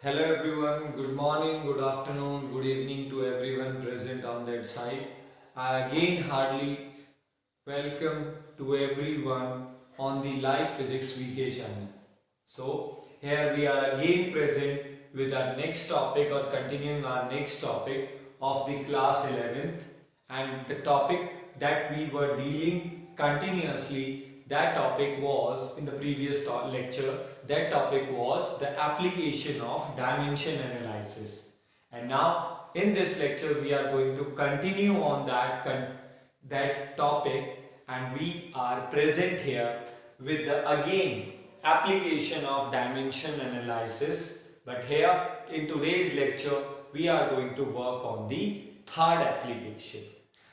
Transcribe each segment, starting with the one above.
Hello everyone, good morning, good afternoon, good evening to everyone present on that side. I again heartily welcome to everyone on the Life Physics VK channel. So here we are again present with our next topic or continuing our next topic of the class 11th, and the topic that we were dealing continuously, that topic was in the previous lecture, that topic was the application of dimension analysis. And now in this lecture we are going to continue on that topic, and we are present here with the again application of dimension analysis. But here in today's lecture we are going to work on the third application.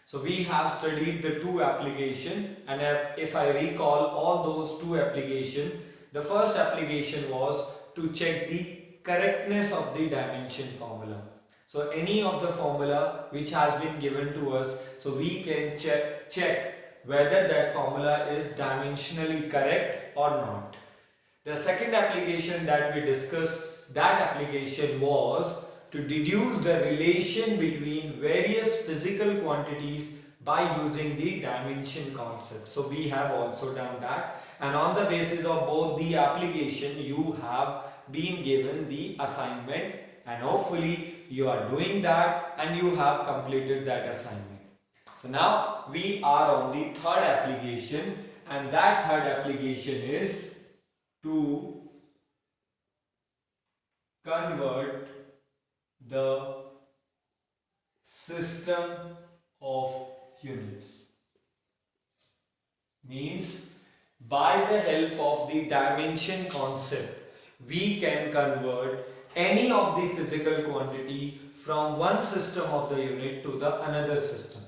So we have studied the two application, and if I recall all those two application, the first application was to check the correctness of the dimension formula. So any of the formula which has been given to us, so we can check whether that formula is dimensionally correct or not. The second application that we discussed, that application was to deduce the relation between various physical quantities by using the dimension concept. So we have also done that, and on the basis of both the application you have been given the assignment, and hopefully you are doing that and you have completed that assignment. So now we are on the third application, and that third application is to convert the system of units. Means by the help of the dimension concept we can convert any of the physical quantity from one system of the unit to the another system.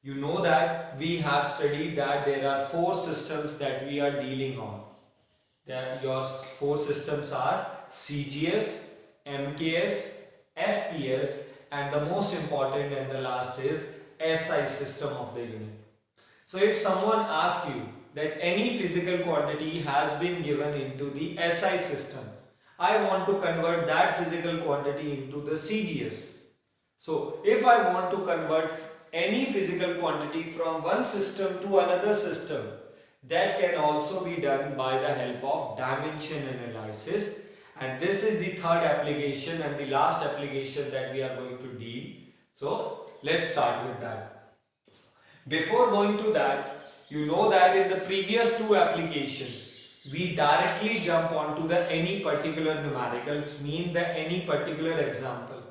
You know that we have studied that there are four systems that we are dealing on. Your four systems are CGS, MKS, FPS, and the most important and the last is SI system of the unit. So if someone asks you that any physical quantity has been given into the SI system, I want to convert that physical quantity into the CGS. So if I want to convert any physical quantity from one system to another system, that can also be done by the help of dimension analysis. And this is the third application and the last application that we are going to deal. So let's start with that. Before going to that, you know that in the previous two applications we directly jump onto the any particular numericals, mean the any particular example,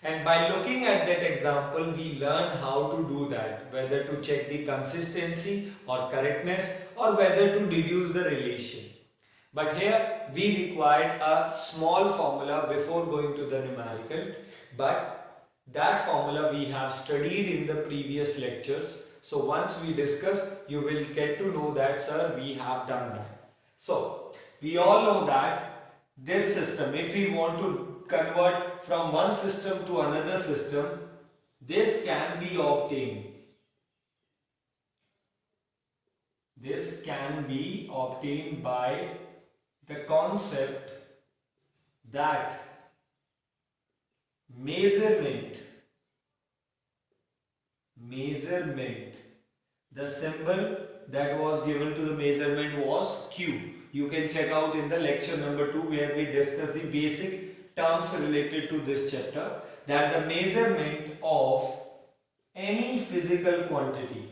and by looking at that example we learn how to do that, whether to check the consistency or correctness or whether to deduce the relation. But here we required a small formula before going to the numerical, but that formula we have studied in the previous lectures. So once we discuss, you will get to know that sir, we have done that. So we all know that this system, if we want to convert from one system to another system, this can be obtained. This can be obtained by the concept that measurement, the symbol that was given to the measurement was Q. You can check out in the lecture number 2 where we discuss the basic terms related to this chapter, that the measurement of any physical quantity,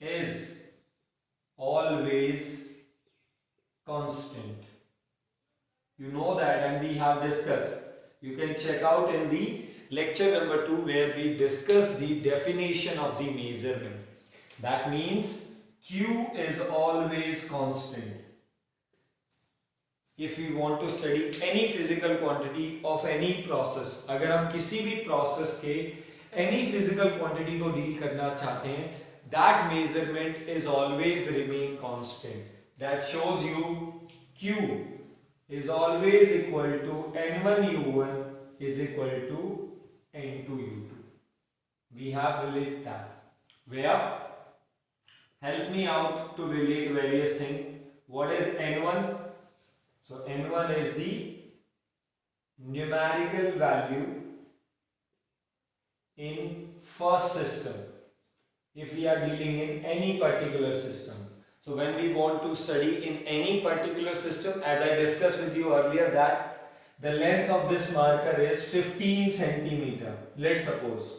is always constant. You know that, and we have discussed. You can check out in the lecture number 2 where we discuss the definition of the measurement. That means Q is always constant. If we want to study any physical quantity of any process, अगर हम किसी भी process के any physical quantity को deal करना चाहते हैं, that measurement is always remain constant. That shows you Q is always equal to N1U1 is equal to N2U2. We have related that. Where Help me out to relate various things. What is N1? So N1 is the numerical value in first system if we are dealing in any particular system. So when we want to study in any particular system, as I discussed with you earlier, that the length of this marker is 15 centimeter. Let's suppose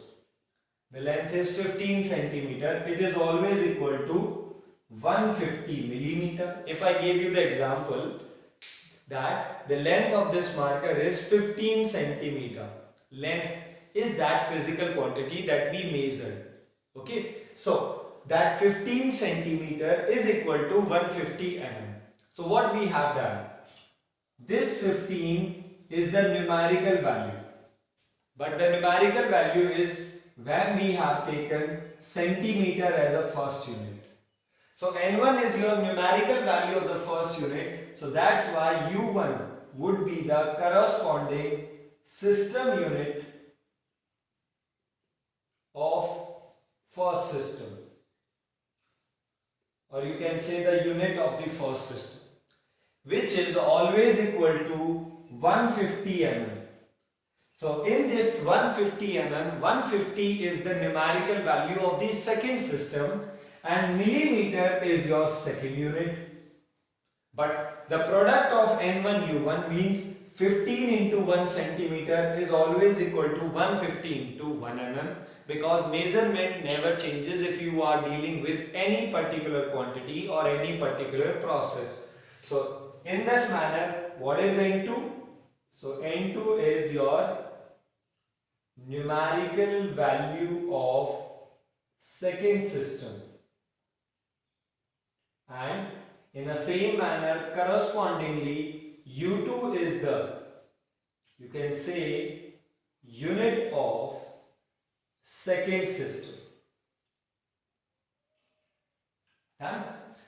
the length is 15 centimeter. It is always equal to 150 millimeter. If I gave you the example that the length of this marker is 15 centimeter, length is that physical quantity that we measured. Okay, so that 15 centimeter is equal to 150 mm. So what we have done, this 15 is the numerical value, but the numerical value is when we have taken centimeter as a first unit. So N1 is your numerical value of the first unit. So that's why U1 would be the corresponding system unit of first system, or you can say the unit of the first system, which is always equal to 150 mm. So in this 150 mm, 150 is the numerical value of the second system and millimeter is your second unit. But the product of N1 U1 means 15 into 1 centimeter is always equal to 150 into 1 mm, because measurement never changes if you are dealing with any particular quantity or any particular process. So in this manner, what is N2? So N2 is your numerical value of second system, and in the same manner correspondingly U2 is the, you can say, unit of second system. Yeah?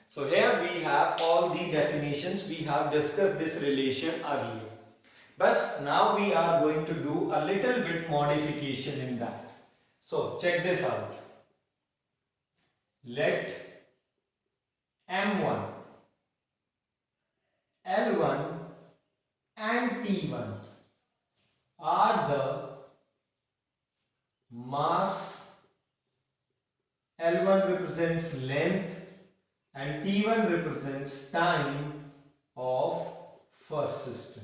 So here we have all the definitions. We have discussed this relation earlier. But now we are going to do a little bit modification in that. So check this out. Let M1, L1 and T1 are the mass. L1 represents length and T1 represents time of first system.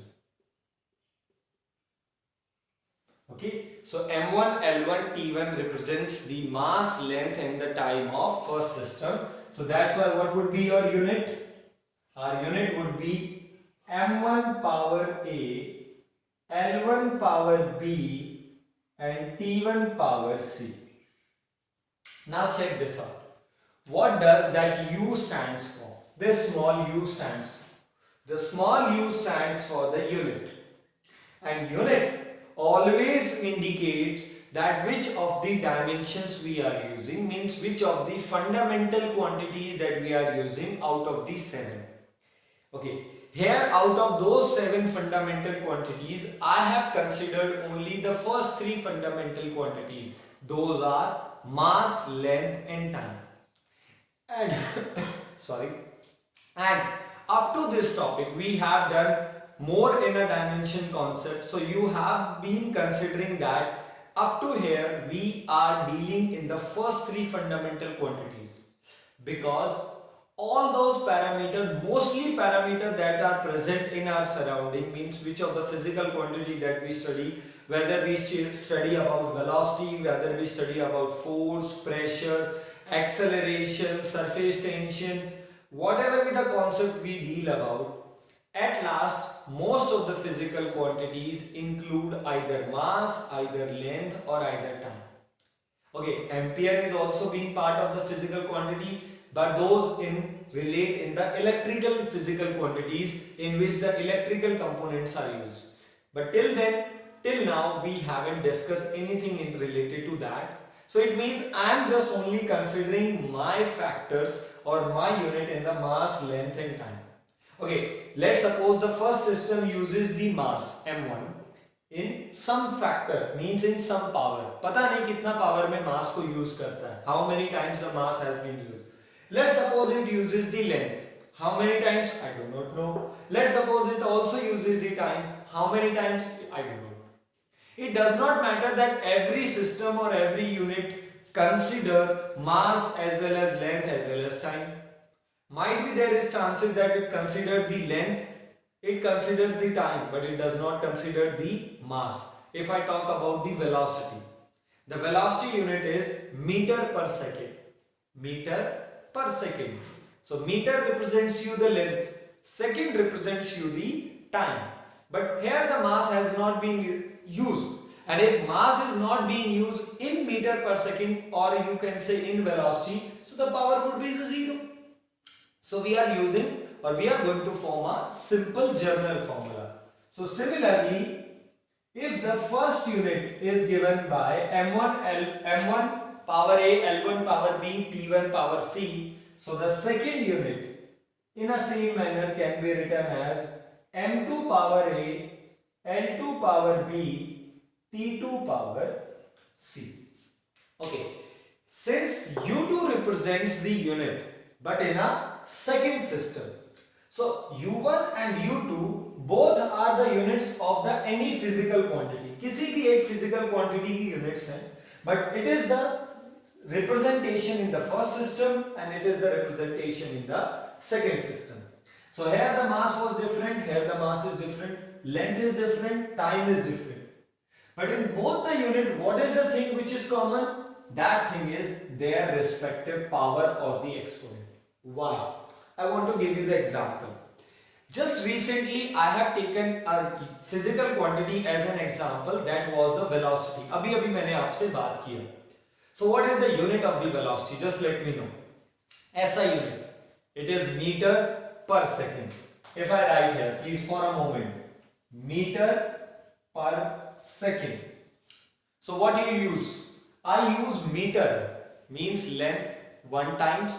Okay, so M1, L1, T1 represents the mass, length and the time of first system. So that's why what would be your unit? Our unit would be M1 power A, L1 power B and T1 power C. Now check this out. What does that U stands for? This small u stands for. The small u stands for the unit. And unit always indicates that which of the dimensions we are using, means which of the fundamental quantities that we are using out of the 7. Okay, here out of those 7 fundamental quantities, I have considered only the first 3 fundamental quantities. Those are mass, length and time. And sorry, and up to this topic we have done more in a dimension concept. So you have been considering that up to here we are dealing in the first 3 fundamental quantities, because all those parameters, mostly parameters that are present in our surrounding, means which of the physical quantity that we study, whether we study about velocity, whether we study about force, pressure, acceleration, surface tension, whatever be the concept we deal about, at last most of the physical quantities include either mass, either length or either time. Okay, ampere is also being part of the physical quantity, but those relate in the electrical physical quantities in which the electrical components are used. But till now we haven't discussed anything related to that. So it means I am just only considering my factors or my unit in the mass, length and time. Okay, let's suppose the first system uses the mass m1 in some factor, means in some power. पता नहीं कितना power में mass को use करता है, how many times the mass has been used. Let's suppose it uses the length. How many times? I do not know. Let's suppose it also uses the time. How many times? I don't know. It does not matter that every system or every unit consider mass as well as length as well as time. Might be there is chances that it considered the length, it considered the time, but it does not consider the mass. If I talk about the velocity unit is meter per second. Meter per second. So meter represents you the length, second represents you the time. But here the mass has not been used. And if mass is not being used in meter per second, or you can say in velocity, so the power would be the 0. So we are using, or we are going to form a simple general formula. So similarly, if the first unit is given by m1 power a, L1 power b, T1 power c, so the second unit in a same manner can be written as m2 power a, L2 power b, T2 power c. Okay, since U2 represents the unit but in a second system, so U1 and U2 both are the units of the any physical quantity. किसी भी एक physical quantity की units हैं, but it is the representation in the first system and it is the representation in the second system. So here the mass was different, here the mass is different, length is different, time is different. But in both the unit, what is the thing which is common? That thing is their respective power or the exponent. Why? I want to give you the example. Just recently I have taken a physical quantity as an example, that was the velocity. अभी अभी मैंने आपसे बात किया. So what is the unit of the velocity? Just let me know. SI unit. It is meter per second. If I write here, please for a moment. Meter per second. So what do you use? I use meter, means length 1 times,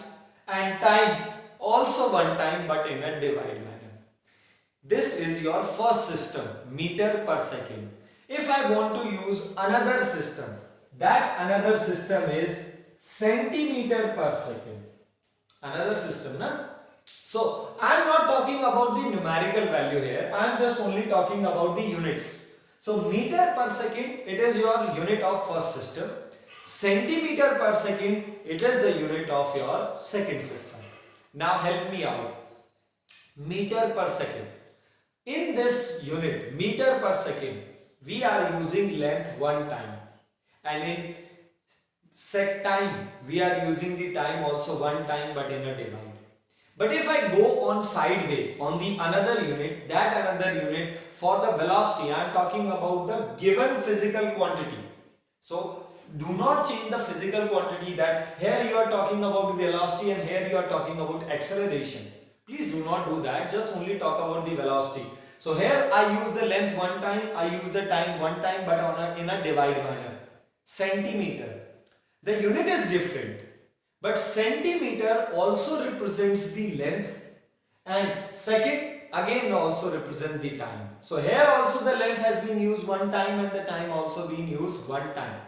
and time also 1 time, but in a divide manner. This is your first system, meter per second. If I want to use another system, that another system is centimeter per second. Another system, na? So I am not talking about the numerical value here. I am just only talking about the units. So meter per second, it is your unit of first system. Centimeter per second, it is the unit of your second system. Now help me out. Meter per second. In this unit, meter per second, we are using length 1 time. And in sec time, we are using the time also 1 time, but in a divide. But if I go on sideway on the another unit, that another unit for the velocity, I am talking about the given physical quantity. So do not change the physical quantity, that here you are talking about velocity and here you are talking about acceleration. Please do not do that, just only talk about the velocity. So here I use the length 1 time, I use the time 1 time, but in a divide manner. Centimeter. The unit is different, but centimeter also represents the length, and second again also represents the time. So here also the length has been used 1 time and the time also been used 1 time,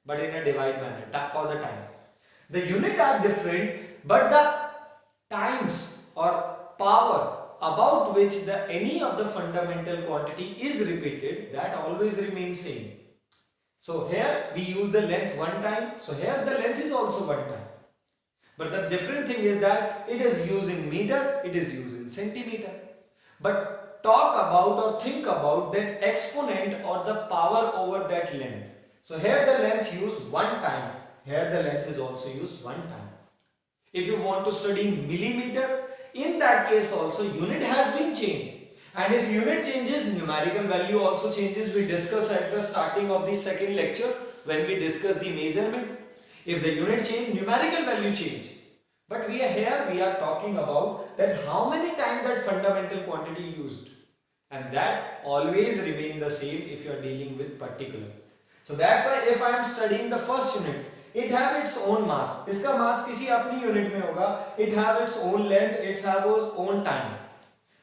but in a divide manner for the time. The unit are different, but the times or power about which any of the fundamental quantity is repeated, that always remains same. So here we use the length 1 time, so here the length is also 1 time. But the different thing is that it is used in meter, it is used in centimeter. But talk about or think about that exponent or the power over that length. So here the length used 1 time, here the length is also used 1 time. If you want to study millimeter, in that case also unit has been changed. And if unit changes, numerical value also changes. We discussed at the starting of the second lecture when we discussed the measurement. If the unit change, numerical value change. But we are talking about that how many times that fundamental quantity used. And that always remain the same if you are dealing with particular. So that's why if I am studying the first unit, it have its own mass. इसका mass किसी अपनी unit में होगा. It have its own length, it have its own time.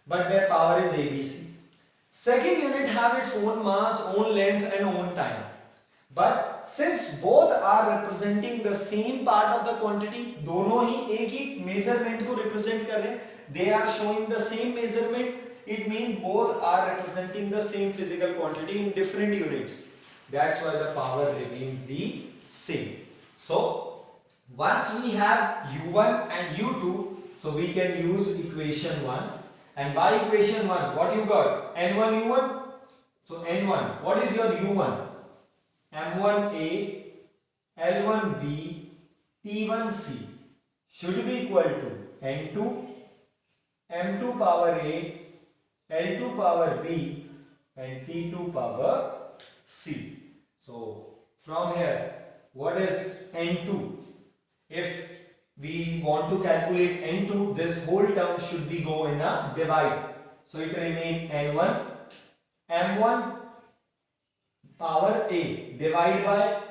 But their power is ABC. Second unit have its own mass, own length and own time. But since both are representing the same part of the quantity, दोनों ही एक ही measurement को represent कर रहे हैं, they are showing the same measurement, it means both are representing the same physical quantity in different units. That's why the power remains the same. So once we have u1 and u2, so we can use equation 1, and by equation 1 what you got, n1 u1. So n1, what is your u1? m1a l1b t1c should be equal to n2 m2 power a l2 power b and t2 power c. So from here, what is n2? If we want to calculate n2, this whole term should be go in a divide. So it remain n1 m1 power a divided by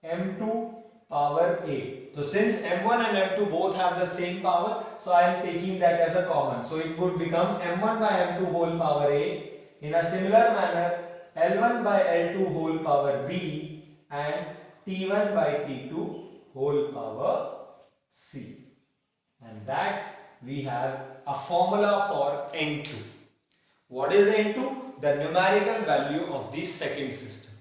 m2 power a. So since m1 and m2 both have the same power, so I am taking that as a common. So it would become m1 by m2 whole power a. In a similar manner, l1 by l2 whole power b and t1 by t2 whole power c. And that's we have a formula for n2. What is n2? The numerical value of the second system.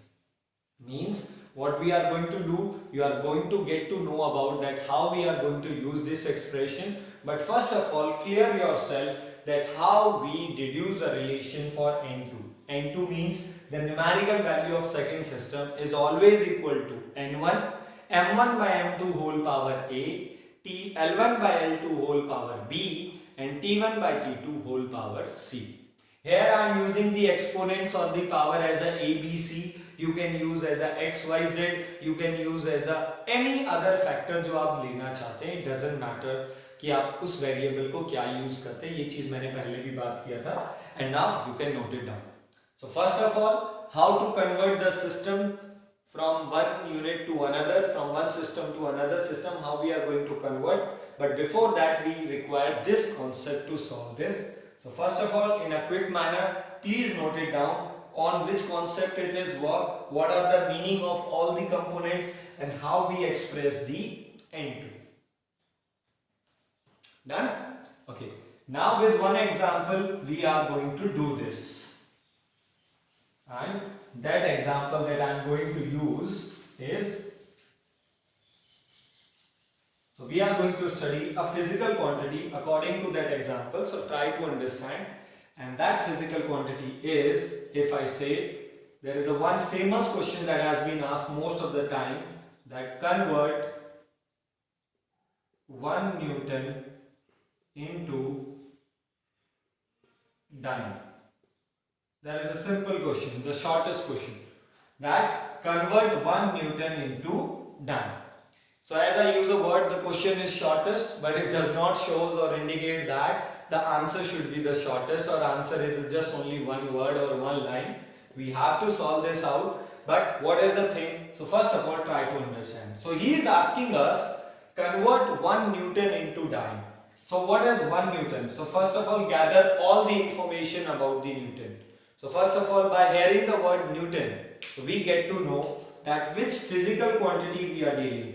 Means what we are going to do, you are going to get to know about that how we are going to use this expression. But first of all, clear yourself that how we deduce a relation for n2. n2 means the numerical value of second system is always equal to n1 m1 by m2 whole power a, l1 by l2 whole power b and t1 by t2 whole power c. Here I am using the exponents on the power as a abc. You can use as a xyz, you can use as a any other factor जो आप लेना चाहते हैं. It doesn't matter कि आप उस variable को क्या यूज करते हैं. ये चीज मैंने पहले भी बात किया था. And now you can note it down. So first of all, how to convert the system from one unit to another, from one system to another system, how we are going to convert. But before that, we require this concept to solve this. So first of all, in a quick manner, please note it down on which concept it is work, what are the meaning of all the components and how we express the n2. Done? Okay. Now with one example, we are going to do this. And that example that I am going to use is, so we are going to study a physical quantity according to that example. So try to understand. And that physical quantity is, if I say, there is a one famous question that has been asked most of the time, that convert 1 Newton into dyne. There is a simple question, the shortest question, that convert 1 Newton into dyne. So as I use a word, the question is shortest, but it does not show or indicate that the answer should be the shortest or answer is just only one word or one line. We have to solve this out. But what is the thing? So first of all, try to understand. So he is asking us, convert 1 Newton into dyne. So what is 1 Newton? So first of all, gather all the information about the Newton. So first of all, by hearing the word Newton, we get to know that which physical quantity we are dealing with.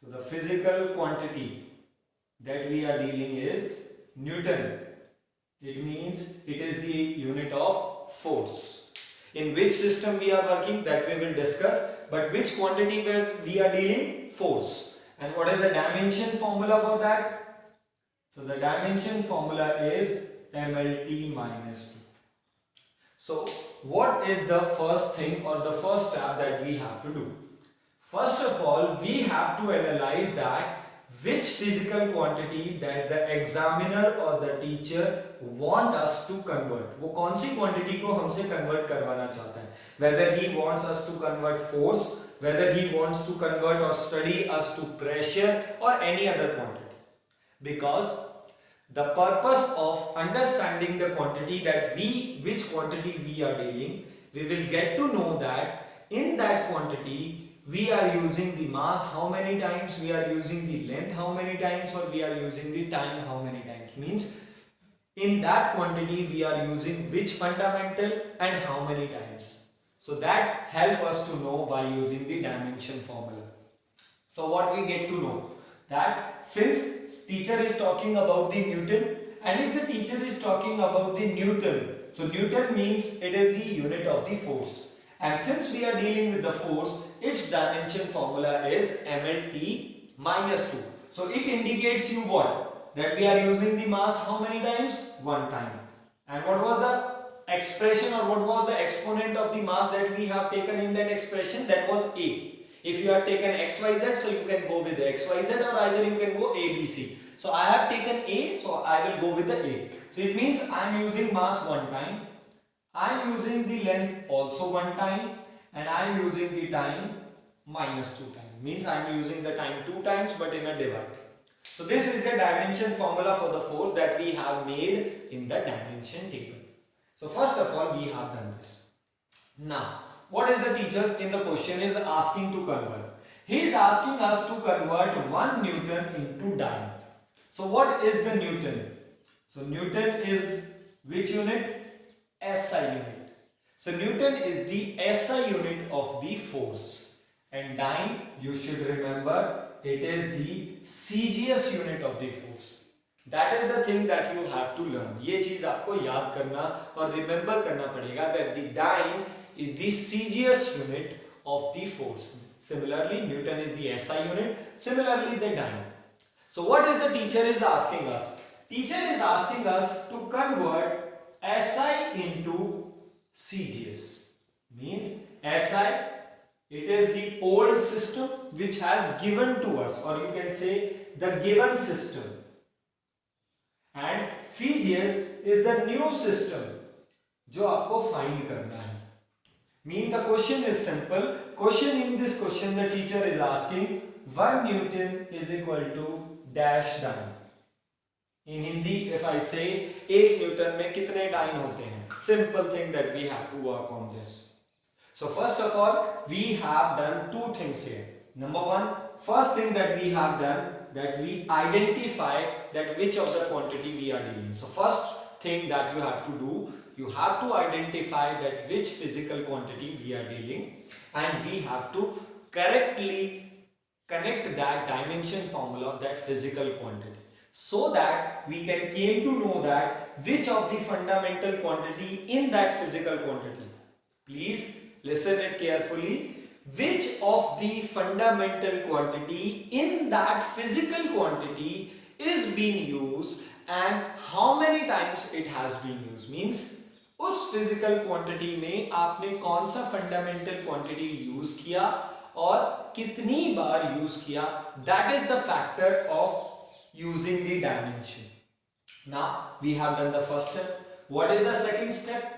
So the physical quantity that we are dealing is Newton. It means it is the unit of force. In which system we are working, that we will discuss, but which quantity we are dealing? Force. And what is the dimension formula for that? So the dimension formula is MLT minus 2. So what is the first thing or the first step that we have to do? First of all, we have to analyze that which physical quantity that the examiner or the teacher want us to convert. वो कौन सी quantity को हमसे convert करवाना चाहता है? Whether he wants us to convert force, whether he wants to convert or study us to pressure or any other quantity. Because the purpose of understanding the quantity that which quantity we are dealing, we will get to know that in that quantity we are using the mass how many times, we are using the length how many times, or we are using the time how many times. Means in that quantity we are using which fundamental and how many times. So that help us to know by using the dimension formula. So what we get to know that since teacher is talking about the Newton, and if the teacher is talking about the Newton, so Newton means it is the unit of the force, and since we are dealing with the force, its dimension formula is mLT minus 2. So it indicates you what? That we are using the mass how many times? One time. And what was the expression, or what was the exponent of the mass that we have taken in that expression? That was A. If you have taken xyz, so you can go with the xyz, or either you can go abc. So I have taken A, so I will go with the A. So it means I am using mass one time, I am using the length also one time, and I am using the time minus 2 times. Means I am using the time 2 times but in a divide. So this is the dimension formula for the force that we have made in the dimension table. So first of all we have done this. Now what is the teacher in the question is asking to convert? He is asking us to convert 1 Newton into dyne. So what is the Newton? So Newton is which unit? SI unit. So Newton is the SI unit of the force, and dyne, you should remember, it is the CGS unit of the force. That is the thing that you have to learn. ये चीज आपको याद करना और remember करना पड़ेगा that the dyne is the CGS unit of the force. Similarly, Newton is the SI unit. Similarly, the dyne. So what is the teacher is asking us? Teacher is asking us to convert SI into CGS. Means SI, it is the old system which has given to us, or you can say the given system, and CGS is the new system जो आपको find करना है. Mean the question is simple. Question in this question the teacher is asking 1 Newton is equal to dash dyne. In Hindi if I say 1 Newton में कितने dyne होते हैं? Simple thing that we have to work on this. So first of all we have done two things here. Number one, first thing that we have done, that we identify that which of the quantity we are dealing. So first thing that you have to do, you have to identify that which physical quantity we are dealing, and we have to correctly connect that dimension formula of that physical quantity, so that we can came to know that which of the fundamental quantity in that physical quantity. Please listen it carefully. Which of the fundamental quantity in that physical quantity is being used and how many times it has been used. Means उस physical quantity में आपने कौन सा fundamental quantity use किया और कितनी बार use किया. That is the factor of using the dimension. Now we have done the first step. What is the second step?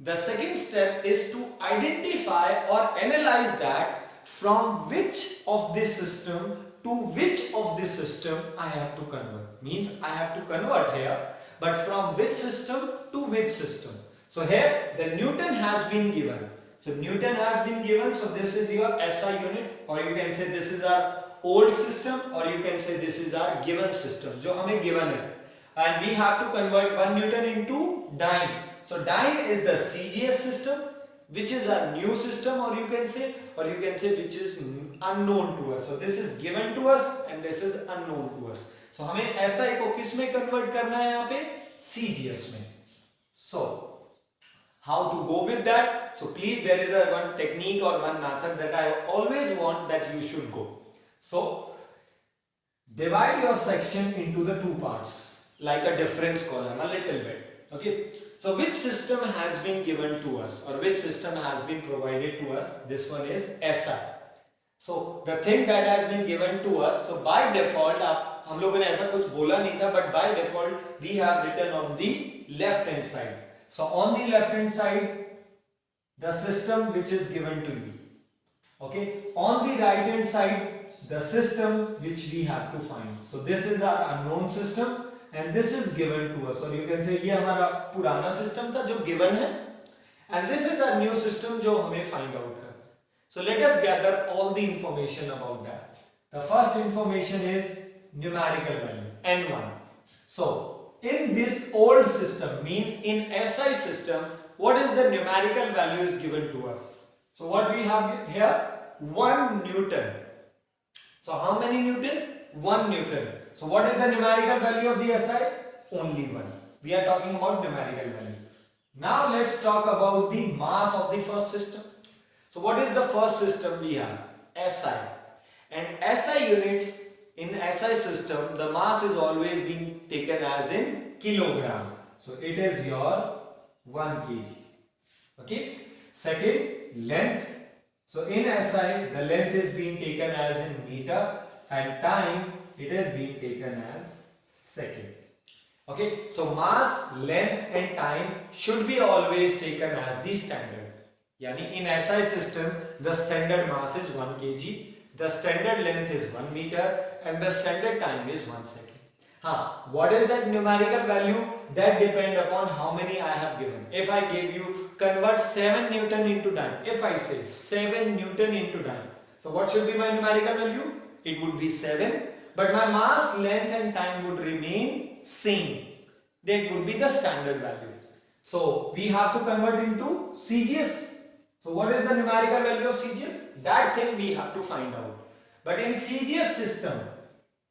The second step is to identify or analyze that from which of this system to which of this system I have to convert. Means I have to convert here, but from which system to which system. So here the Newton has been given. So Newton has been given. So this is your SI unit, or you can say this is our old system, or you can say this is our given system जो हमें given है, and we have to convert 1 Newton into dyne. So dyne is the CGS system, which is a new system, or you can say which is unknown to us. So this is given to us and this is unknown to us. So हमें SI को किस में convert करना है यहाँ पे? CGS में. So how to go with that? So please, there is a one technique or one method that I always want that you should go. So divide your section into the two parts like a difference column, a little bit. Okay. So which system has been given to us, or which system has been provided to us? This one is SI. So the thing that has been given to us, so by default हम लोगों ने ऐसा कुछ बोला नहीं था, but by default we have written on the left hand side. So on the left hand side the system which is given to you. Okay. On the right hand side the system which we have to find. So this is our unknown system and this is given to us, or you can say ये हमारा पुराना system था जो given है, and this is our new system जो हमें find out करना. So let us gather all the information about that. The first information is numerical value n1. So in this old system, means in SI system, what is the numerical value is given to us? So what we have here? 1 Newton. So how many Newton? 1 Newton. So what is the numerical value of the SI? Only 1. We are talking about numerical value. Now let's talk about the mass of the first system. So what is the first system we have? SI. And SI units in SI system, the mass is always being taken as in kilogram. So it is your 1 kg. Okay. Second, length. So in SI, the length is being taken as in meter and time it is being taken as second. Okay, so mass, length and time should be always taken as the standard. Yani in SI system, the standard mass is 1 kg, the standard length is 1 meter and the standard time is 1 second. What is that numerical value? That depend upon how many I have given. If I give you convert 7 Newton into time, if I say 7 Newton into time, so what should be my numerical value? It would be 7, but my mass, length and time would remain same. That would be the standard value. So we have to convert into CGS. So what is the numerical value of CGS? That thing we have to find out. But in CGS system,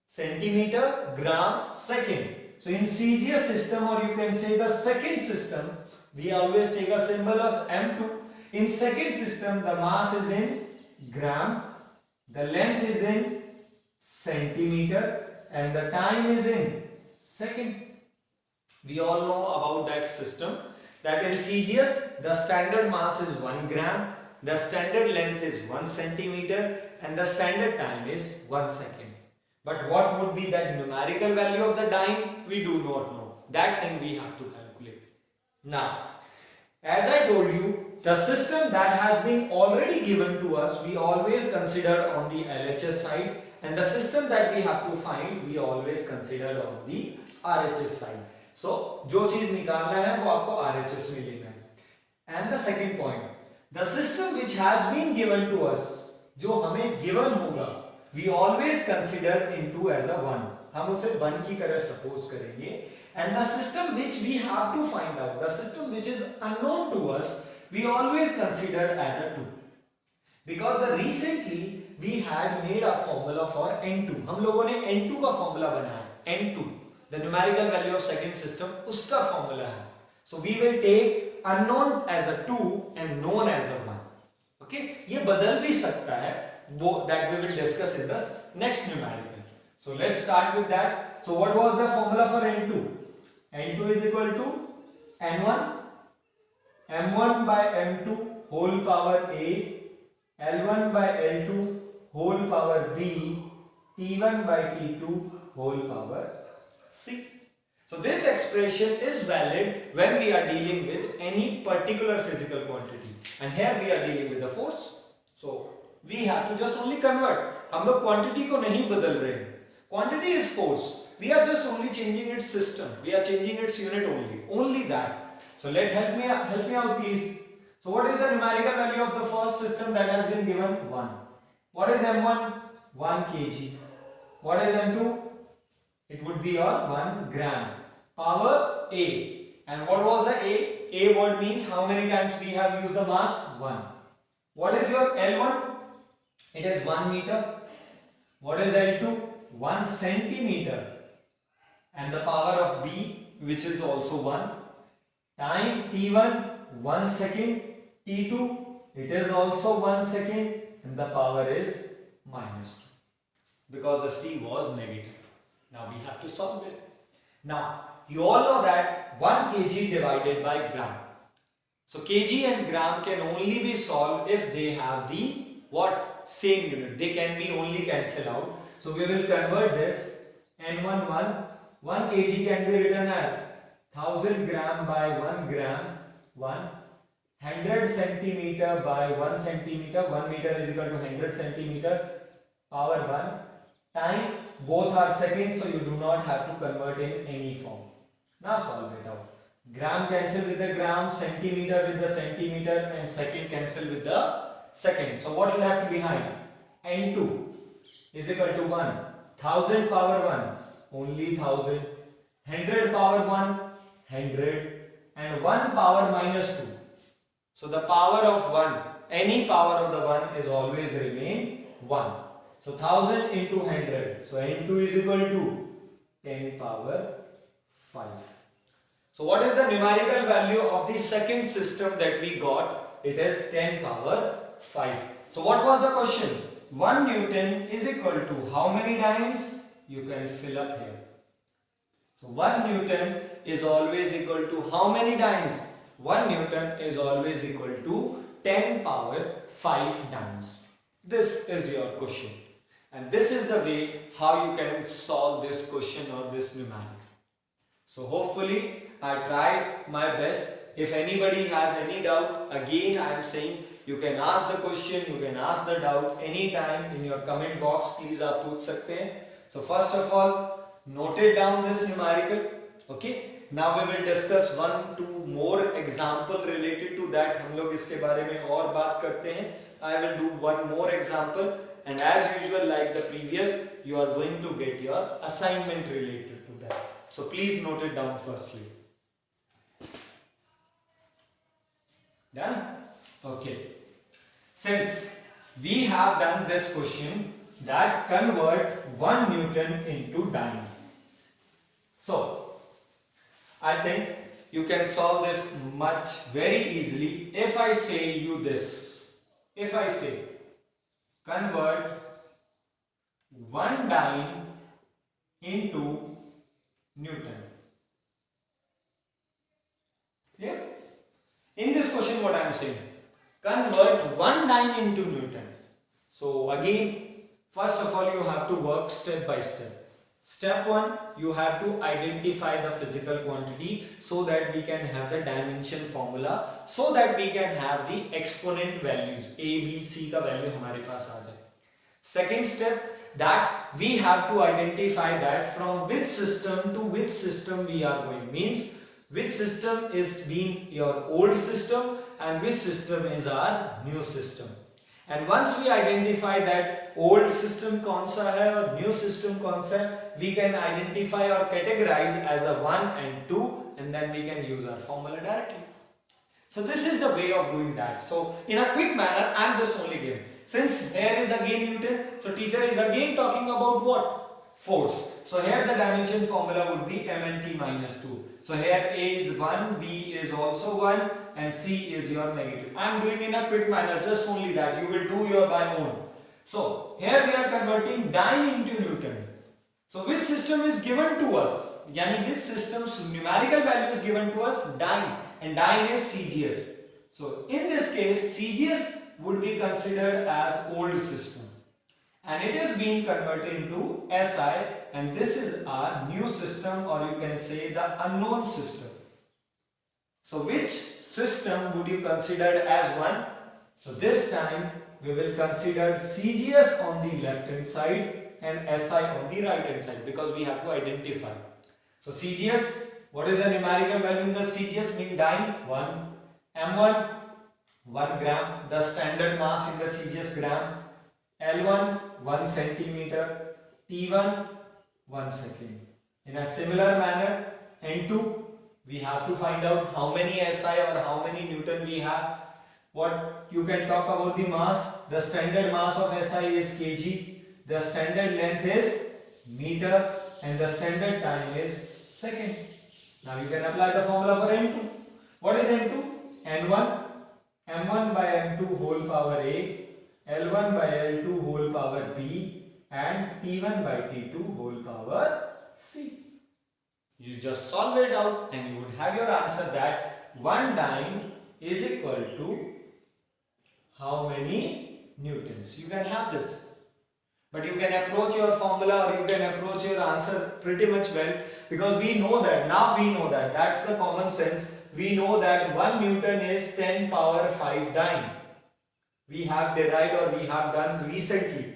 centimeter, gram, second. So in CGS system, or you can say the second system, we always take a symbol as M2. In second system, the mass is in gram, the length is in centimeter and the time is in second. We all know about that system, that in CGS, the standard mass is 1 gram, the standard length is 1 centimeter and the standard time is 1 second. But what would be that numerical value of the time? We do not know. That thing we have to calculate. Now, as I told you, the system that has been already given to us, we always consider on the LHS side, and the system that we have to find, we always consider on the RHS side. So, जो चीज निकालना है वो आपको RHS में लेना है. And the second point, the system which has been given to us, जो हमें given होगा, we always consider into as a 1. हम उसे 1 की तरह suppose करेंगे. And the system which we have to find out, the system which is unknown to us, we always consider as a 2. Because the recently we had made a formula for N2. हम लोगों ने N2 का formula बनाया. N2, the numerical value of second system, उसका formula है. So we will take unknown as a 2 and known as a 1. Okay? ये बदल भी सकता है. That we will discuss in the next numerical. So let's start with that. So what was the formula for N2? N2 is equal to N1 M1 by M2 whole power A, L1 by L2 whole power B, T1 by T2 whole power C. So this expression is valid when we are dealing with any particular physical quantity, and here we are dealing with the force. So we have to just only convert. हम लोग quantity को नहीं बदल रहे हैं. Quantity is force. We are just only changing its system. We are changing its unit only. Only that. So help me out please. So what is the numerical value of the first system that has been given? 1. What is M1? 1 kg. What is M2? It would be your 1 gram. Power A. And what was the A? A word means how many times we have used the mass? 1. What is your L1? It is 1 meter. What is L2? 1 centimeter. And the power of B, which is also 1. Time T1, 1 second. T2, it is also 1 second. And the power is -2. Because the C was negative. Now we have to solve it. Now, you all know that 1 kg divided by gram. So kg and gram can only be solved if they have the what? Same unit. They can be only cancel out. So we will convert this. N1 1 kg can be written as 1000 gram by 1 gram 100 centimeter by 1 centimeter. 1 meter is equal to 100 centimeter. Power 1. Time, both are seconds, so you do not have to convert in any form. Now solve it out. Gram cancel with the gram, centimeter with the centimeter, and second cancel with the second. So what left behind? N2 is equal to 1. 1000 power 1, only 1000. 100 power 1, 100. And 1 power -2. So the power of 1 any power of the 1 is always remain 1. So 1000 into 100. So N2 is equal to 10 power 5. So what is the numerical value of the second system that we got? It is 10 power 5. So what was the question? 1 Newton is equal to how many dynes? You can fill up here. So 1 Newton is always equal to how many dynes? 1 Newton is always equal to 10 power 5 dynes. This is your question. And this is the way how you can solve this question or this numeric. So hopefully I tried my best. If anybody has any doubt, again I am saying you can ask the question, you can ask the doubt anytime in your comment box. Please आप पूछ सकते हैं. So first of all, note it down this numerical. Okay. Now we will discuss 1-2 more example related to that. हम लोग इसके बारे में और बात करते हैं. I will do one more example, and as usual, like the previous, you are going to get your assignment related to that. So please note it down firstly. Done? Okay. Since we have done this question that convert 1 Newton into dyne. So I think you can solve this much very easily if I say you this. If I say convert 1 dyne into Newton. Clear? In this question what I am saying, convert 1 dyne into Newton. So again, first of all you have to work step by step. Step 1, you have to identify the physical quantity so that we can have the dimension formula, so that we can have the exponent values a, b, c का value हमारे पास आ जाए. Second step, that we have to identify that from which system to which system we are going, means which system is being your old system and which system is our new system. And once we identify that old system कौन सा है और new system कौन सा है, we can identify or categorize as a 1 and 2, and then we can use our formula directly. So this is the way of doing that. So in a quick manner, I am just only giving. Since here is again Newton, so teacher is again talking about what? Force. So here the dimension formula would be mLT minus 2. So here A is 1, B is also 1, and C is your negative. I am doing in a quick manner, just only that. You will do your by own. So here we are converting dyne into Newton. So which system is given to us? Yani which system's numerical value is given to us? Dyne. And dyne is CGS. So in this case, CGS would be considered as old system. And it is being converted into SI, and this is our new system, or you can say the unknown system. So which system would you consider as one? So this time we will consider CGS on the left hand side and SI on the right hand side, because we have to identify. So CGS, what is the numerical value in the CGS? Mean dyne 1, M1 1 gram, the standard mass in the CGS gram, L1 1 centimeter, T1 1 second. In a similar manner, N2 we have to find out how many SI or how many Newton we have. What you can talk about the mass, the standard mass of SI is kg, the standard length is meter, and the standard time is second. Now you can apply the formula for N2. What is N2? N1 M1 by M2 whole power A, L1 by L2 whole power B, and T1 by T2 whole power C. You just solve it out and you would have your answer that 1 dyne is equal to how many newtons. You can have this. But you can approach your formula or you can approach your answer pretty much well, because we know that, now we know that, that's the common sense. We know that 1 Newton is 10 power 5 dyne. We have derived or we have done recently.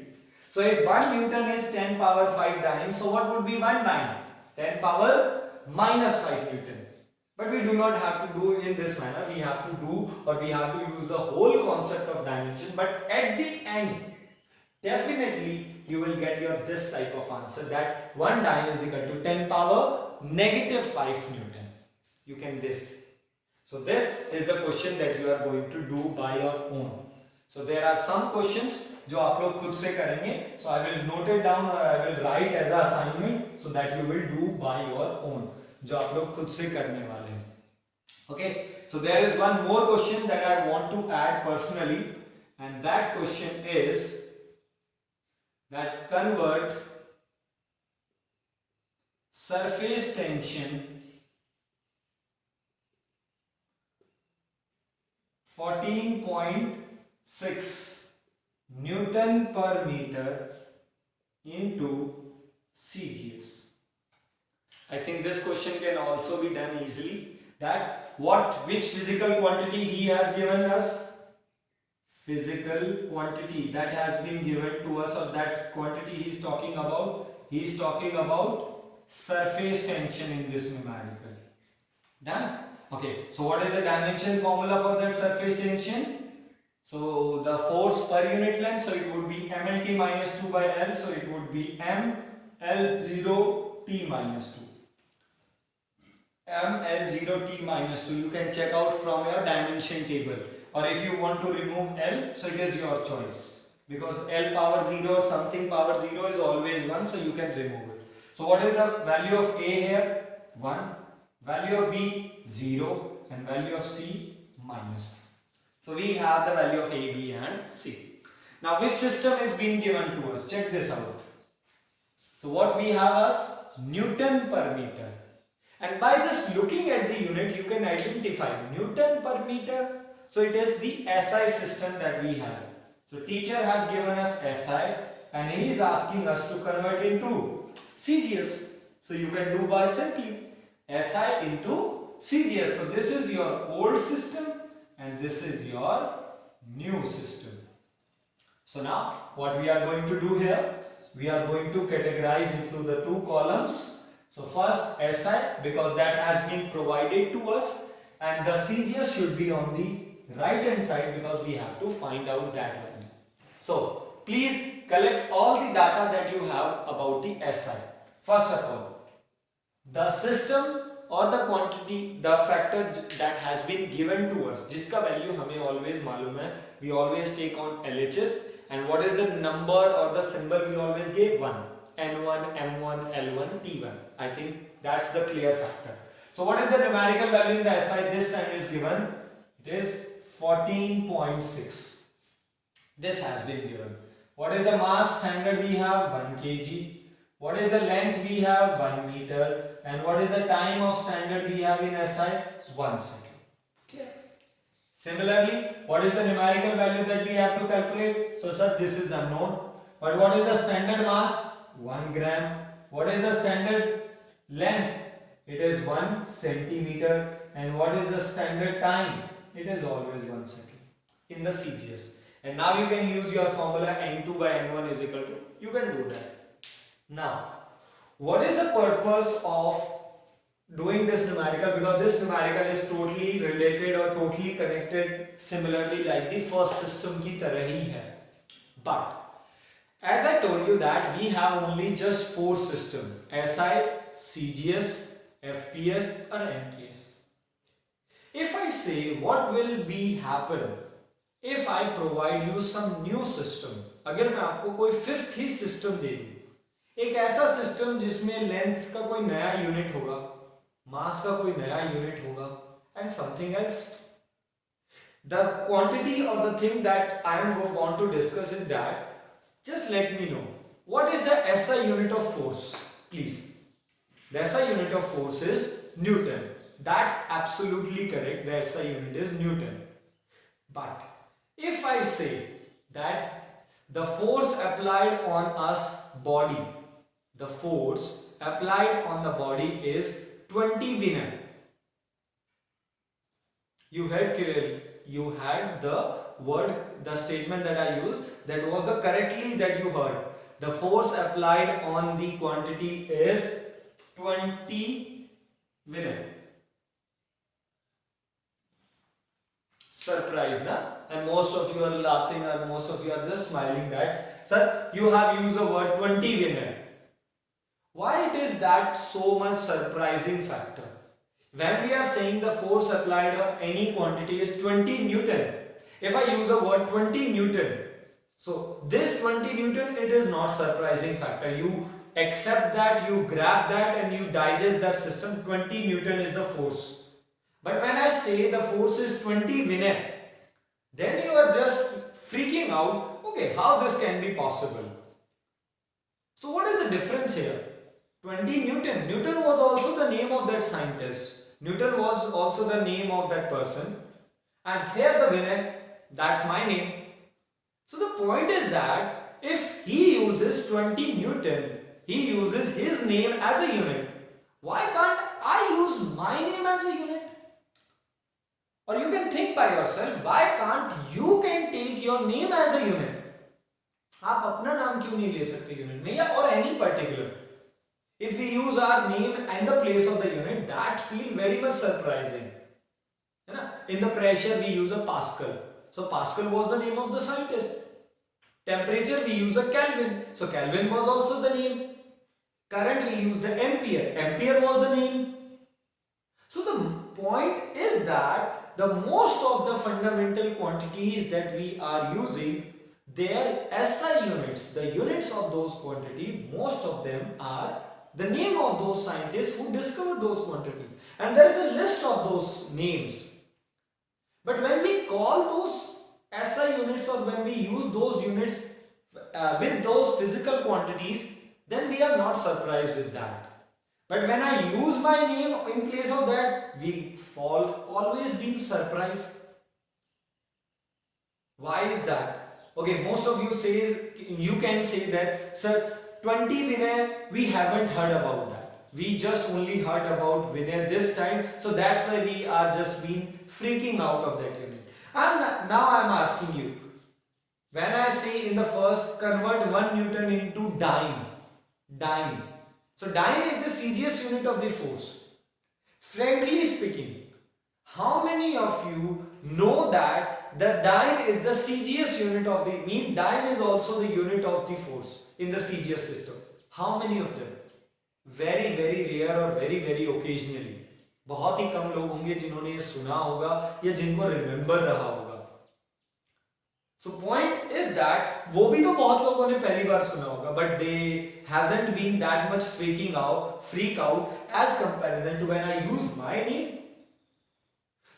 So if 1 Newton is 10 power 5 dyne, so what would be 1 dyne? 10 power minus 5 Newton. But we do not have to do in this manner. We have to do, or we have to use the whole concept of dimension. But at the end, definitely you will get your this type of answer, that 1 dyne is equal to 10 power negative 5 Newton. You can this. So this is the question that you are going to do by your own. So there are some questions जो आप लोग खुद से करेंगे. So I will note it down or I will write as a assignment so that you will do by your own. जो आप लोग खुद से करने वाले हैं. Okay. So there is one more question that I want to add personally, and that question is that convert surface tension 14.6 Newton per meter into CGS. I think this question can also be done easily. That which physical quantity he has given us? Physical quantity that has been given to us, or that quantity he is talking about. He is talking about surface tension in this numerical. Done? Okay, so what is the dimension formula for that surface tension? So the force per unit length, so it would be mLT minus 2 by L, so it would be mL0 T minus 2. mL0T minus 2, you can check out from your dimension table, or if you want to remove L, so it is your choice, because L power 0 or something power 0 is always 1, so you can remove it. So what is the value of A here? 1, value of B 0, and value of C minus. So we have the value of A, B and C. Now which system is being given to us? Check this out. So what we have as Newton per meter. And by just looking at the unit, you can identify Newton per meter. So it is the SI system that we have. So teacher has given us SI and he is asking us to convert into CGS. So you can do by simply SI into CGS. So this is your old system and this is your new system. So now what we are going to do here? We are going to categorize into the two columns. So first SI, because that has been provided to us, and the CGS should be on the right hand side because we have to find out that value. So please collect all the data that you have about the SI. First of all, the system or the quantity, the factor that has been given to us, जिसका value हमें always मालूम है, we always take on LHS, and what is the number or the symbol we always give? 1. N1, M1, L1, T1. I think that's the clear factor. So what is the numerical value in the SI this time is given? It is 14.6. This has been given. What is the mass standard we have? 1 kg. What is the length we have? 1 meter. And what is the time of standard we have in SI? 1 second. Clear? Similarly, what is the numerical value that we have to calculate? So sir, this is unknown. But what is the standard mass? 1 gram. What is the standard length? It is 1 centimeter. And what is the standard time? It is always 1 second in the CGS. And now you can use your formula N2 by N1 is equal to, you can do that. Now, what is the purpose of doing this numerical? Because this numerical is totally related or totally connected similarly like the first system की तरह ही है. But as I told you that we have only just 4 systems: SI, CGS, FPS or NTS. If I say what will be happen if I provide you some new system, अगर मैं आपको कोई 5th ही system दे दूं, एक ऐसा system जिसमें length का कोई नया unit होगा, mass का कोई नया unit होगा and something else. The quantity or the thing that I am going to discuss is that, just let me know, what is the SI unit of force, please? The SI unit of force is Newton. That's absolutely correct. The SI unit is Newton. But if I say that the force applied on us body, the force applied on the body is 20 Newton. You heard clearly. You had the word, the statement that I used, that was the correctly that you heard. The force applied on the quantity is 20 Newton. Surprise, na? And most of you are laughing or most of you are just smiling that, sir, you have used the word 20 Newton. Why it is that so much surprising factor? When we are saying the force applied on any quantity is 20 Newton, If I use a word 20 Newton, so this 20 Newton, it is not surprising factor. You accept that, you grab that and you digest that system. 20 Newton is the force. But when I say the force is 20 Vinay, then you are just freaking out. Okay, how this can be possible? So what is the difference here? 20 Newton. Newton was also the name of that scientist. Newton was also the name of that person. And here the Vinay, that's my name. So the point is that if he uses 20 Newton, he uses his name as a unit. Why can't I use my name as a unit? Or you can think by yourself, why can't you can take your name as a unit? आप अपना नाम क्यों नहीं ले सकते unit में या और any particular? If we use our name in the place of the unit, that feel very much surprising. है ना? In the pressure we use a Pascal. So Pascal was the name of the scientist. Temperature we use a Kelvin. So Kelvin was also the name. Current we use the ampere. Ampere was the name. So the point is that the most of the fundamental quantities that we are using, their SI units, the units of those quantities, most of them are the name of those scientists who discovered those quantities. And there is a list of those names. But when we call those SI units or when we use those units with those physical quantities, then we are not surprised with that. But when I use my name in place of that, we fall always being surprised. Why is that? Okay, most of you say, you can say that, sir, 20 Vinay, we haven't heard about that. We just only heard about Vinay this time, so that's why we are just being freaking out of that unit. And now I am asking you, when I say in the first, convert 1 Newton into dyne. So dyne is the CGS unit of the force. Frankly speaking, how many of you know that the dyne is the CGS unit of the, dyne is also the unit of the force in the CGS system? How many of them? Very rare or very occasionally. बहुत ही कम लोग होंगे जिन्होंने ये सुना होगा या जिनको remember रहा होगा. So point is that वो भी तो बहुत लोगों ने पहली बार सुना होगा, but they hasn't been that much freak out as comparison to when I use my name.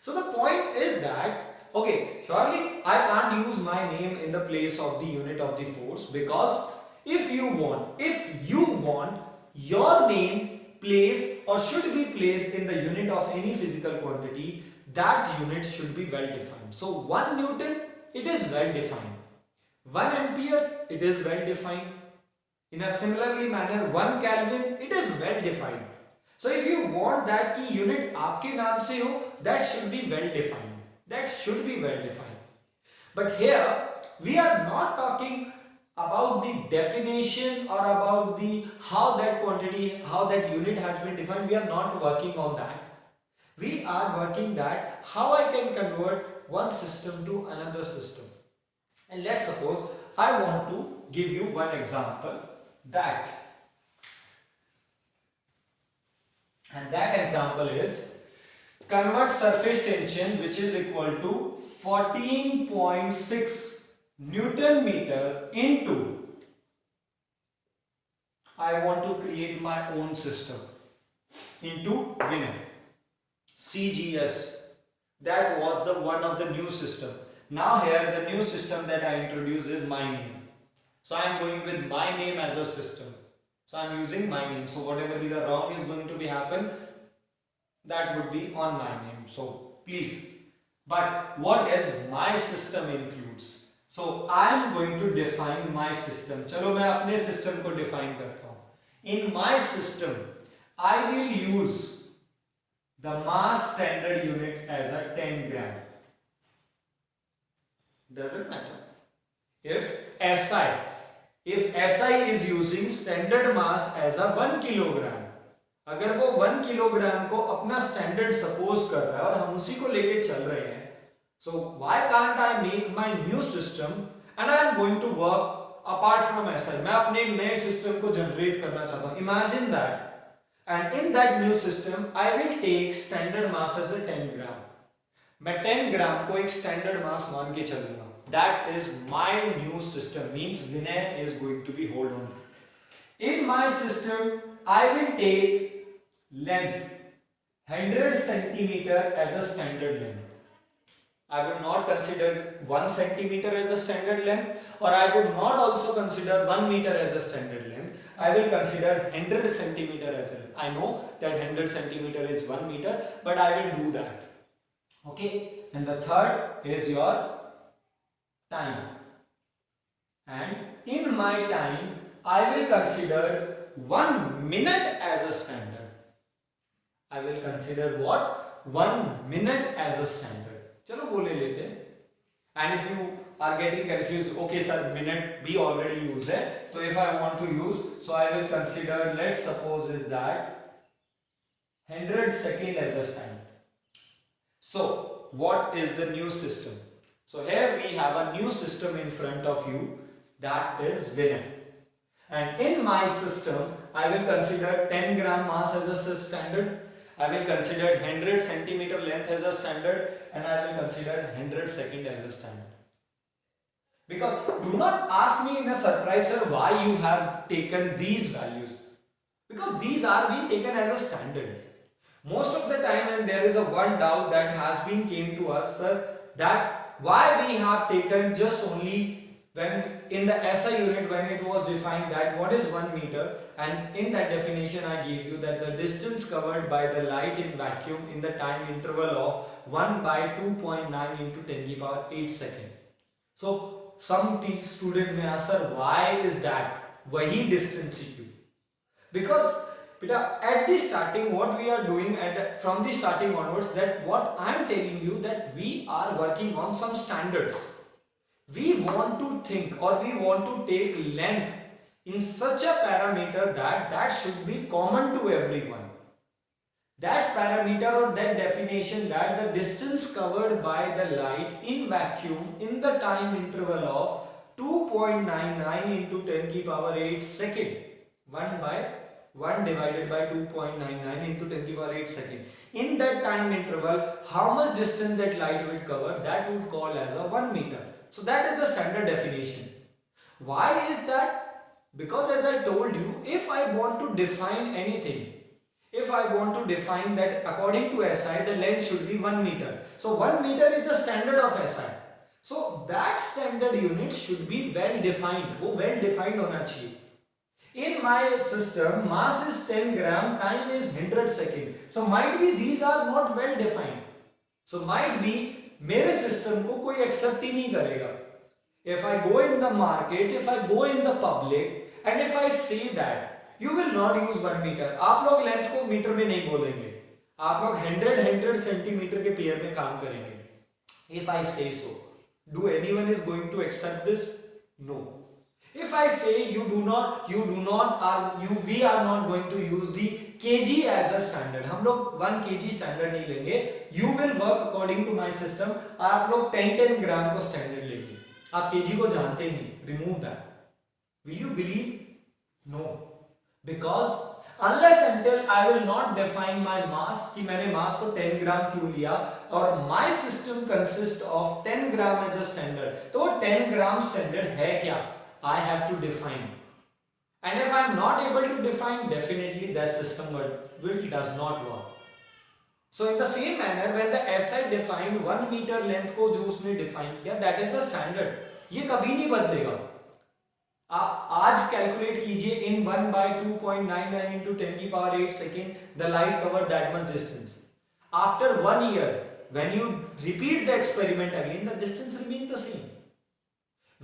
So the point is that, okay, surely I can't use my name in the place of the unit of the force, because if you want your name placed or should be placed in the unit of any physical quantity, that unit should be well defined. So 1 Newton, it is well defined. 1 ampere, it is well defined. In a similarly manner, 1 Kelvin, it is well defined. So if you want that ki unit aapke naam se ho, that should be well defined. That should be well defined. But here we are not talking about the definition or about the how that quantity, how that unit has been defined. We are not working on that. We are working that how I can convert one system to another system. And let's suppose I want to give you one example, that, and that example is convert surface tension which is equal to 14.6 Newton meter into, I want to create my own system, into Vinay, CGS. That was the one of the new system. Now here the new system that I introduce is my name. So I am going with my name as a system. So I am using my name. So whatever be the wrong is going to be happen, that would be on my name. So please. But what is my system includes? So I am going to define my system. चलो मैं अपने system को define करता हूँ. In my system, I will use the mass standard unit as a 10 gram. Doesn't matter. If SI is using standard mass as a 1 kilogram, अगर वो 1 kilogram को अपना स्टैंडर्ड सपोज कर रहा है और हम उसी को लेके चल रहे हैं, so why can't I make my new system and I am going to work apart from SI? मैं अपने एक नए सिस्टम को जनरेट करना चाहता हूँ. Imagine that, and in that new system I will take standard mass as a 10 gram. मैं 10 ग्राम को एक स्टैंडर्ड मास मान के चलूंगा. That is my new system. Means Vinay is going to be hold on. In my system, I will take length 100 centimeter as a standard length. I will not consider 1 centimeter as a standard length, or I would not also consider 1 meter as a standard length. I will consider 100 centimeter as a length. I know that 100 centimeter is 1 meter, but I will do that. Okay. And the third is your time. And in my time, I will consider 1 minute as a standard. I will consider what? 1 minute as a standard. चलो वो ले लेते हैं. And if you are getting confused, okay sir, minute भी already used है, so if I want to use, so I will consider, let's suppose is that 100 second as a standard. So what is the new system? So here we have a new system in front of you, that is Vinay. And in my system, I will consider 10 gram mass as a standard. I will consider 100 centimeter length as a standard, and I will consider 100 second as a standard. Because do not ask me in a surprise, sir, why you have taken these values. Because these are being taken as a standard. Most of the time, and there is a one doubt that has been came to us, sir, that why we have taken just only when in the SI unit, when it was defined that what is 1 meter, and in that definition I gave you that the distance covered by the light in vacuum in the time interval of 1 by 2.9 into 10 to the power 8 second. So some student may ask, sir, why is that wahi distance equal? Because at the starting, what we are doing from the starting onwards, that what I am telling you, that we are working on some standards. We want to think, or we want to take length in such a parameter that should be common to everyone. That parameter or that definition, that the distance covered by the light in vacuum in the time interval of 2.99 into 10 to the power 8 second, 1 divided by 2.99 into 10 to the power 8 second. In that time interval, how much distance that light will cover, that would call as a 1 meter. So that is the standard definition. Why is that? Because as I told you, if I want to define anything, if I want to define that according to SI, the length should be 1 meter. So 1 meter is the standard of SI. So that standard unit should be well defined. वो well defined होना चाहिए. In my system, mass is 10 gram, time is 100 second. So might be these are not well defined. So might be मेरे system को कोई accept ही नहीं करेगा. If I go in the market, if I go in the public, and if I say that you will not use 1 meter, आप लोग length को metre में नहीं बोलेंगे, आप लोग 100 सेंटीमीटर के पेयर में काम करेंगे. If I say so, do anyone is going to accept this? No. If I say we are not going to use the kg as a standard, हम लोग 1 kg standard नहीं लेंगे. You will work according to my system. आप लोग 10 ग्राम को standard लेंगे. आप kg को जानते नहीं. Remove that. Will you believe? No. Because unless until I will not define my mass, कि मैंने mass को 10 ग्राम क्यों लिया, और my system consists of 10 gram as a standard, तो 10 ग्राम standard है क्या? I have to define. And if I am not able to define, definitely that system does not work. So in the same manner, when the SI defined 1 meter length को जो उसने define किया, that is the standard. ये कभी नहीं बदलेगा. आप आज कैलकुलेट कीजिए in 1 by 2.99 into 10 to the power 8 second, the light covered that much distance. After 1 year, when you repeat the experiment again, the distance remains the same.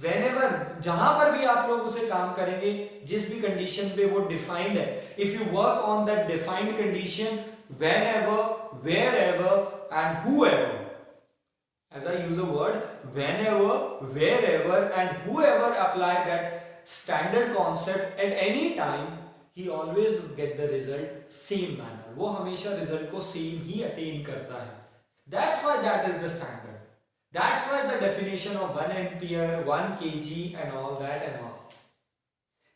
Whenever, जहां पर भी आप लोग उसे काम करेंगे, जिस भी कंडीशन पे वो डिफाइंड है, if you work on that defined condition, whenever, wherever and whoever, as I use a word, whenever, wherever and whoever apply that standard concept at any time, he always get the result same manner. वो हमेशा result को same ही attain करता है. That's why that is the standard. That's why the definition of 1 ampere, 1 kg and all that and all.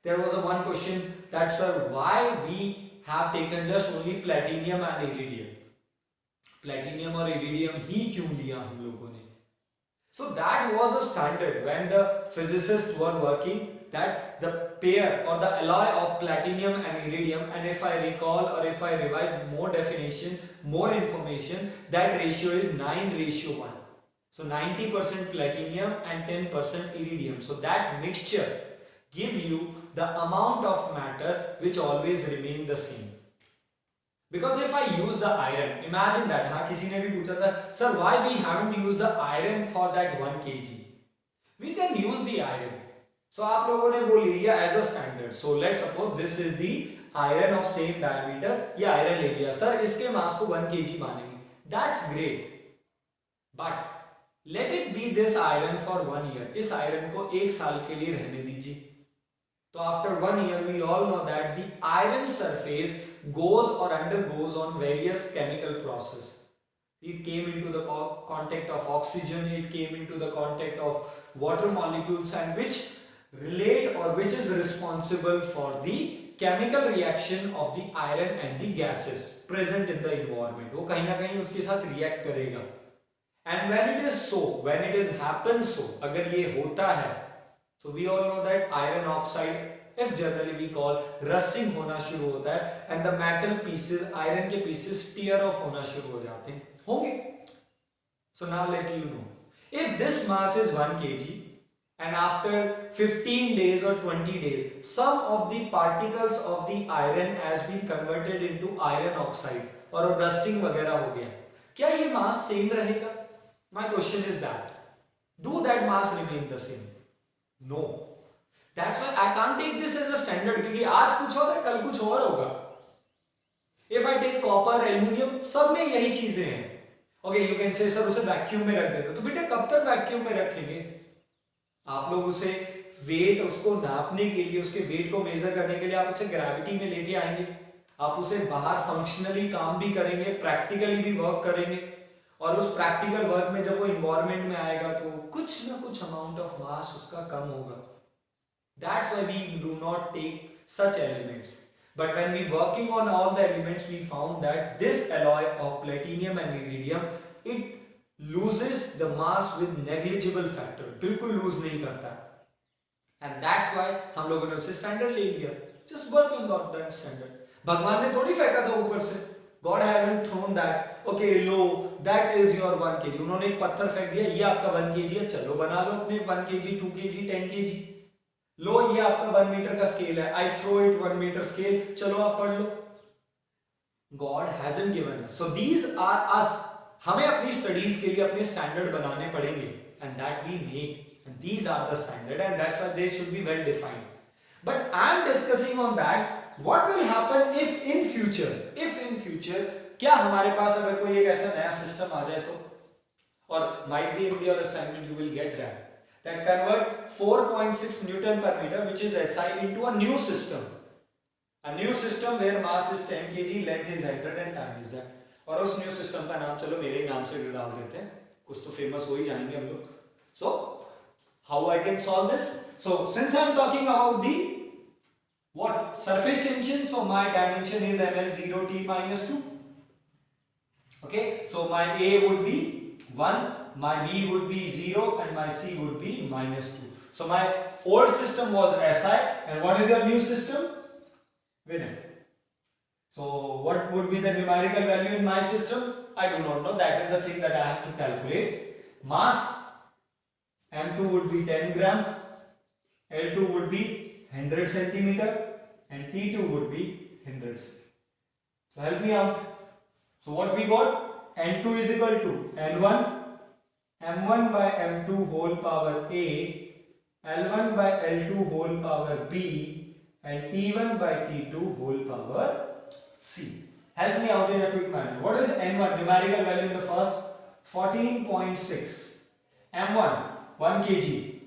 There was a one question that, sir, why we have taken just only platinum and iridium? Platinum और iridium ही क्यों लिया हम लोगों ने? So that was a standard when the physicists were working, that the pair or the alloy of platinum and iridium, and if I recall or if I revise more definition, more information, that ratio is 9:1. So 90% platinum and 10% iridium. So that mixture give you the amount of matter which always remain the same. Because if I use the iron, imagine that, हाँ किसी ने भी पूछा था, sir why we haven't used the iron for that 1 kg? We can use the iron. So आप लोगों ने वो ले लिया as a standard. So let's suppose this is the iron of same diameter. ये iron ले लिया, sir इसके mass को 1 kg मानेंगे. That's great. But let it be this iron for 1 year. इस iron को 1 साल के लिए रहने दीजिए. So after 1 year, we all know that the iron surface goes or undergoes on various chemical process. It came into the contact of oxygen, it came into the contact of water molecules, and which relate or which is responsible for the chemical reaction of the iron and the gases present in the environment. वो कहीं ना कहीं उसके साथ react करेगा. And when it is so, when it is happens so, अगर ये होता है, so we all know that iron oxide, if generally we call, rusting होना शुरू होता है, and the metal pieces, iron के pieces tear off होना शुरू हो जाते हैं, होंगे. So now let you know, if this mass is 1 kg and after 15 days or 20 days, some of the particles of the iron has been converted into iron oxide और rusting वगैरह हो गया, क्या ये mass same रहेगा? My question is that, do that mass remain the same? No. That's why I can't take this as a standard, क्योंकि आज कुछ हो रहा है, कल कुछ और होगा. If I take copper, aluminium, सब में यही चीजें हैं. Okay, you can say sir उसे वैक्यूम में रख देते, तो बेटा कब तक वैक्यूम में रखेंगे? आप लोग उसे वेट, उसको नापने के लिए, उसके वेट को मेजर करने के लिए आप उसे ग्रेविटी में लेके आएंगे, आप उसे बाहर फंक्शनली काम भी करेंगे, प्रैक्टिकली भी वर्क करेंगे, और उस प्रैक्टिकल वर्क में जब वो इन्वायरमेंट में आएगा तो कुछ ना कुछ अमाउंट ऑफ मास उसका कम होगा. That's why we do not take such elements. But when we working on all the elements, we found that this alloy of platinum and iridium, it loses the mass with negligible factor. बिल्कुल lose नहीं करता. And that's why हम लोगों ने उसे standard ले लिया. Just work on that standard. भगवान ने थोड़ी फेंका था ऊपर से. God haven't thrown that. Okay, low, that is your 1 kg. उन्होंने एक पत्थर फेंक दिया, ये आपका 1 kg है, चलो बना लो अपने 1 kg, 2 kg, 10 kg. लो, ये आपका 1 मीटर का स्केल है, I throw it 1 metre scale, चलो आप पढ़ लो. God hasn't given us. So these are us. हमें अपनी स्टडीज के लिए अपने स्टैंडर्ड बनाने पड़ेंगे, and that we make. And these are the standard, and that's why they should be well defined. But I am discussing on that. What will happen if in future क्या हमारे पास अगर कोई एक ऐसा नया सिस्टम आ जाए तो, और might be in your assignment you will get that convert 4.6 Newton per meter which is SI into a new system where mass is 10 kg, length is 100 and time is that. और उस new system का नाम चलो मेरे नाम से डाल देते हैं, कुछ तो फेमस हो ही जाएंगे हम लोग. So how I can solve this? So since I am talking about the what surface tension, so my dimension is ml0 t minus 2. Okay, so my A would be 1, my B would be 0 and my C would be minus 2. So my old system was SI, and what is your new system? Winner. So what would be the numerical value in my system? I do not know, that is the thing that I have to calculate. Mass M2 would be 10 gram, L2 would be 100 centimeter and T2 would be 100. So help me out. So what we got? N2 is equal to N1 M1 by M2 whole power A, L1 by L2 whole power B, and T1 by T2 whole power C. Help me out in a quick manner. What is N1? Numerical value in the first 14.6. M1 1 kg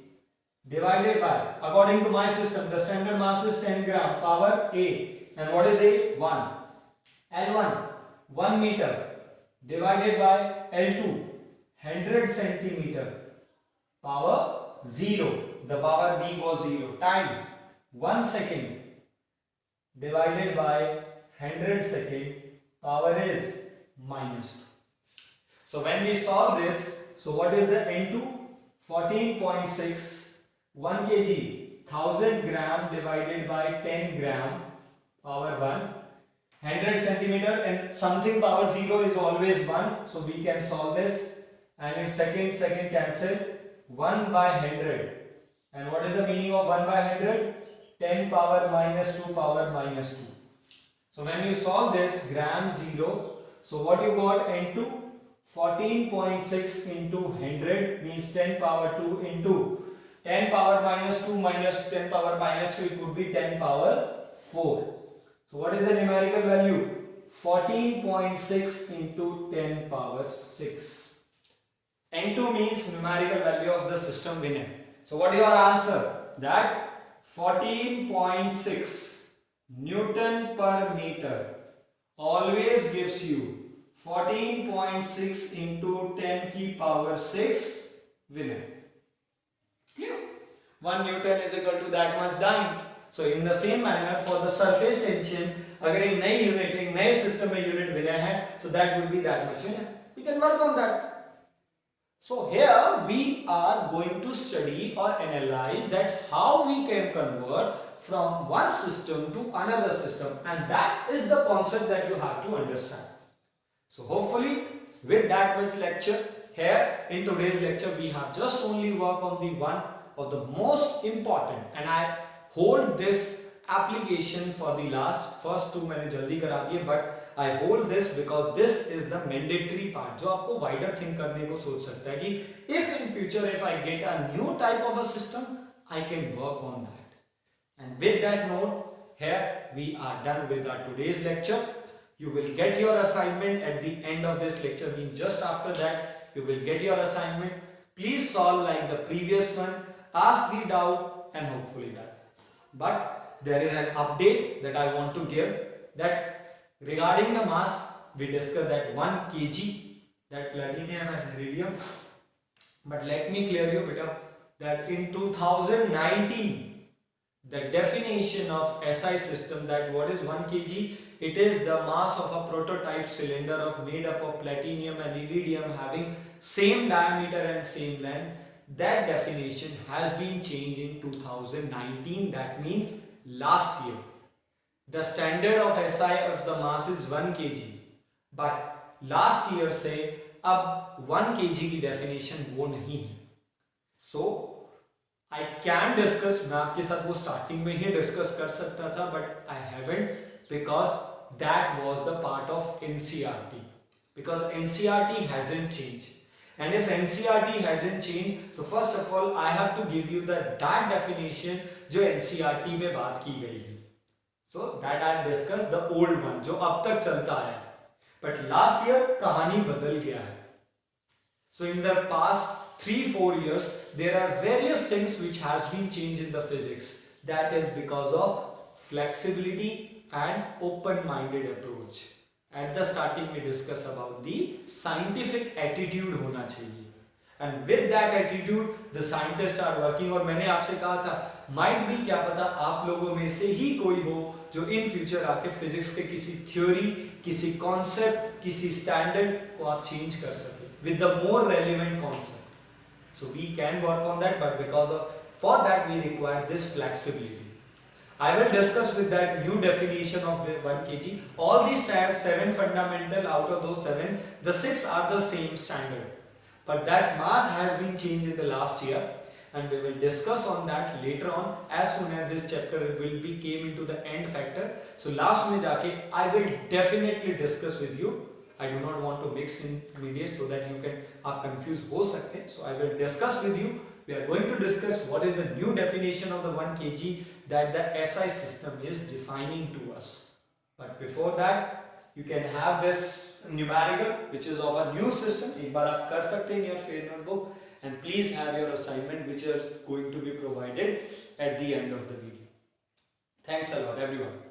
divided by, according to my system, the standard mass is 10 gram, power A, and what is A? 1. L1 1 meter divided by L2 100 centimeter, power 0, the power B was 0. Time 1 second divided by 100 second, power is minus 2. So when we solve this, so what is the N2? 14.6, 1 kg, 1000 gram divided by 10 gram power 1, 100 centimeter, and something power 0 is always 1, so we can solve this, and in second cancel, 1 by 100, and what is the meaning of 1 by 100? 10 power minus 2 power minus 2. So when you solve this, gram 0, so what you got? N2 14.6 into 100 means 10 power 2 into 10 power minus 2 minus 10 power minus 2, it would be 10 power 4. So what is the numerical value? 14.6 into 10 power 6. N2 means numerical value of the system winner. So what is your answer? That 14.6 Newton per meter always gives you 14.6 into 10 की power 6 winner. Clear? 1 Newton is equal to that much dyne. So in the same manner for the surface tension, अगर एक नई unit, एक नए system में unit winner है, so that will be that much winner. We can work on that. So here we are going to study or analyze that how we can convert from one system to another system, and that is the concept that you have to understand. So hopefully with that much lecture, here in today's lecture we have just only work on the one of the most important, and I hold this application for the last. First two मैंने जल्दी करा दिए, but I hold this because this is the mandatory part जो आपको wider think करने को सोच सकता है कि if in future if I get a new type of a system, I can work on that. And with that note, here we are done with our today's lecture. You will get your assignment at the end of this lecture. Means just after that, you will get your assignment. Please solve like the previous one. Ask the doubt and hopefully that. But there is an update that I want to give, that regarding the mass, we discussed that 1 kg, that platinum and iridium. But let me clear you beta, that in 2019, the definition of SI system, that what is 1 kg? It is the mass of a prototype cylinder of made up of platinum and iridium having same diameter and same length. That definition has been changed in 2019. That means last year. The standard of SI of the mass is 1 kg. But last year से अब 1 kg की definition वो नहीं है. So I can discuss, मैं आपके साथ वो starting में ही discuss कर सकता था, but I haven't because that was the part of NCERT. Because NCERT hasn't changed. And if NCERT hasn't changed, so first of all I have to give you that definition जो NCERT में बात की गई है. So that I discussed the old one जो अब तक चलता है. But last year कहानी बदल गया है. So in the past 3-4 years, there are various things which has been changed in the physics. That is because of flexibility and open-minded approach. At the starting we discuss about the scientific attitude होना चाहिए. And with that attitude, the scientists are working. और मैंने आपसे कहा था, might be क्या पता आप लोगों में से ही कोई हो जो in future आके physics के किसी theory, किसी concept, किसी standard को आप change कर सके with the more relevant concept. So we can work on that, but because of for that we require this flexibility. I will discuss with that new definition of 1 kg. All these 7 fundamental, out of those 7, the 6 are the same standard. But that mass has been changed in the last year, and we will discuss on that later on as soon as this chapter will be came into the end factor. So last में जाके I will definitely discuss with you. I do not want to mix in immediate so that you can आप confused हो सकते हैं. So I will discuss with you. We are going to discuss what is the new definition of the 1 kg that the SI system is defining to us. But before that, you can have this numerical which is of a new system. एक बार आप कर सकते हैं in your fair notebook, and please have your assignment which is going to be provided at the end of the video. Thanks a lot everyone.